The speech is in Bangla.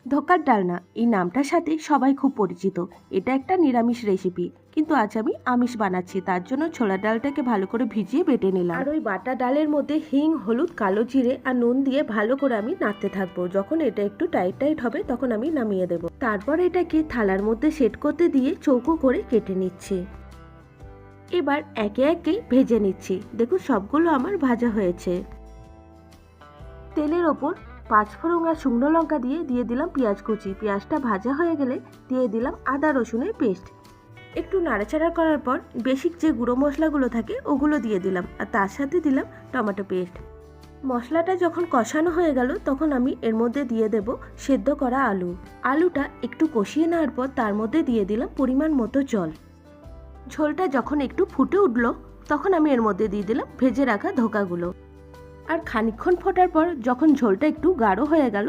ধোকার ডালনা এই নামটার সাথে সবাই খুব পরিচিত। এটা একটা নিরামিষ রেসিপি, কিন্তু আজ আমি আমিষ বানাচ্ছি। তার জন্য ছোলার ডালটাকে ভালো করে ভিজিয়ে বেটে নিলাম, আর ওই বাটা ডালের মধ্যে হিং, হলুদ, কালো জিরে আর নুন দিয়ে ভালো করে আমি নাড়তে থাকবো। যখন এটা একটু টাইট টাইট হবে তখন আমি নামিয়ে দেবো। তারপর এটাকে থালার মধ্যে সেট করতে দিয়ে চৌকো করে কেটে নিচ্ছি। এবার একে একে ভেজে নিচ্ছি। দেখুন সবগুলো আমার ভাজা হয়েছে। তেলের ওপর পাঁচফোড়ন আর শুকনো লঙ্কা দিয়ে দিলাম পেঁয়াজ কুচি। পেঁয়াজটা ভাজা হয়ে গেলে দিয়ে দিলাম আদা রসুনের পেস্ট। একটু নাড়াচাড়া করার পর বেসিক যে গুঁড়ো মশলাগুলো থাকে ওগুলো দিয়ে দিলাম, আর তার সাথে দিলাম টমেটো পেস্ট। মশলাটা যখন কষানো হয়ে গেল তখন আমি এর মধ্যে দিয়ে দেব সেদ্ধ করা আলু। আলুটা একটু কষিয়ে নেওয়ার পর তার মধ্যে দিয়ে দিলাম পরিমাণ মতো জল। ঝোলটা যখন একটু ফুটে উঠল তখন আমি এর মধ্যে দিয়ে দিলাম ভেজে রাখা ধোকাগুলো। আর খানিকক্ষণ ফোটার পর যখন ঝোলটা একটু গাঢ় হয়ে গেল